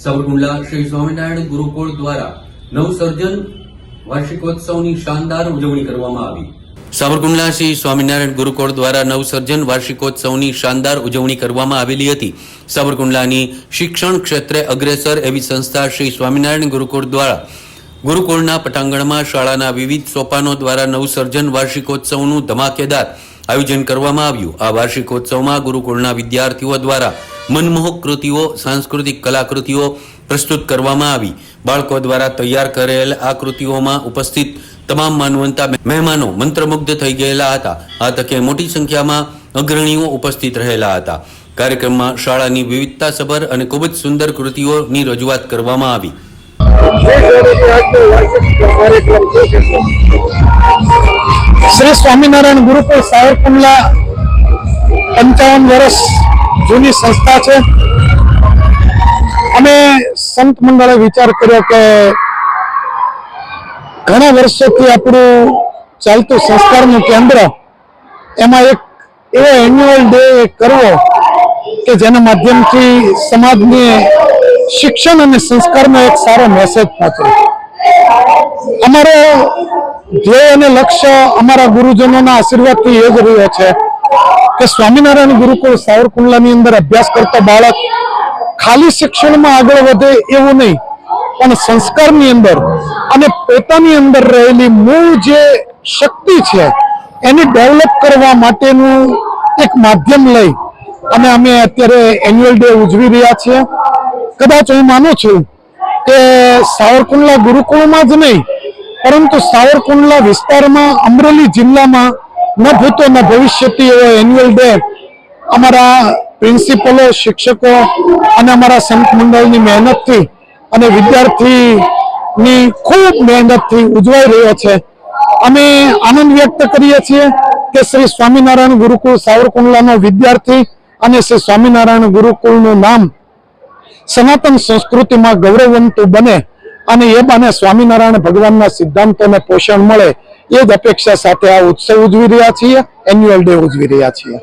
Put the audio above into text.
સાવરકુંડલા શ્રી સ્વામિનારાયણ ગુરુકુળ દ્વારા નવસર્જન વાર્ષિકોત્સવની શાનદાર ઉજવણી કરવામાં આવી। સાવરકુંડલા શ્રી સ્વામિનારાયણ ગુરુકુળ દ્વારા નવસર્જન વાર્ષિકોત્સવની શાનદાર ઉજવણી કરવામાં આવેલી હતી। સાવરકુંડલાની શિક્ષણ ક્ષેત્રે અગ્રેસર એવી સંસ્થા શ્રી સ્વામિનારાયણ ગુરુકુળ દ્વારા ગુરુકુળના પટાંગણમાં શાળાના વિવિધ સોપાનો દ્વારા નવસર્જન વાર્ષિકોત્સવનું ધમાકેદાર આયોજન કરવામાં આવ્યું। આ વાર્ષિકોત્સવમાં ગુરુકુળના વિદ્યાર્થીઓ દ્વારા મનમોહક કૃતિઓ, સાંસ્કૃતિક કલાકૃતિઓ પ્રસ્તુત કરવામાં આવી। બાળકો દ્વારા તૈયાર કરેલ આ કૃતિઓમાં ઉપસ્થિત તમામ માનવંતા મહેમાનો મંત્રમુગ્ધ થઈ ગયેલા હતા। આ તકે મોટી સંખ્યામાં અગ્રણીઓ ઉપસ્થિત રહેલા હતા। કાર્યક્રમમાં શાળાની વિવિધતાસભર અને ખૂબ જ સુંદર કૃતિઓની રજૂઆત કરવામાં આવી। श्री स्वामीनारायण गुरुकुल सावरकुंडला 55 वर्ष जूनी संस्था है। अमे संत मंडळे विचार कर्यो के घणा वर्षोथी आपणुं चालतुं संस्कारनुं केंद्र एमां एक एवो एन्युअल डे करवो के जेना माध्यमथी समाजने शिक्षण और संस्कारनो एक सारो मेसेज पहोंचे। अमारो ध्येय और लक्ष्य अमरा गुरुजनों आशीर्वाद थी ए ज रह्यो छे के स्वामीनारायण गुरुकुल सावरकुंडलानी अंदर अभ्यास करता बाळक खाली शिक्षण में आगळ वधे एवुं नहीं पण संस्कारनी अंदर अने पोतानी अंदर रहेली मूळ जे शक्ति छे एने डेवलप करवा माटेनुं एक माध्यम लई अने अमे अत्यारे एन्युअल डे उजवी रह्या छीए। कदाच हूँ मानु छूं के सावरकुंडला गुरुकुल में ज नहीं परंतु सावरकुंडला विस्तार में अमरेली जिला में न भूतो न भविष्यती एवो एन्युअल डे अमरा प्रिंसिपलो, शिक्षकों अने अमरा संत मंडल की मेहनत थी अने विद्यार्थी नी खूब मेहनत थी उजवाई रह्यो छे। अमे आनंद व्यक्त करीए छीए के श्री स्वामीनारायण गुरुकुल सावरकुंडलानो विद्यार्थी अने श्री स्वामीनारायण गुरुकुलनुं नाम सनातन संस्कृति में गौरववंतु बने અને એ બાને સ્વામિનારાયણ ભગવાનના સિદ્ધાંતોને પોષણ મળે એ જ અપેક્ષા સાથે આ ઉત્સવ ઉજવી રહ્યા છીએ, એન્યુઅલ ડે ઉજવી રહ્યા છીએ।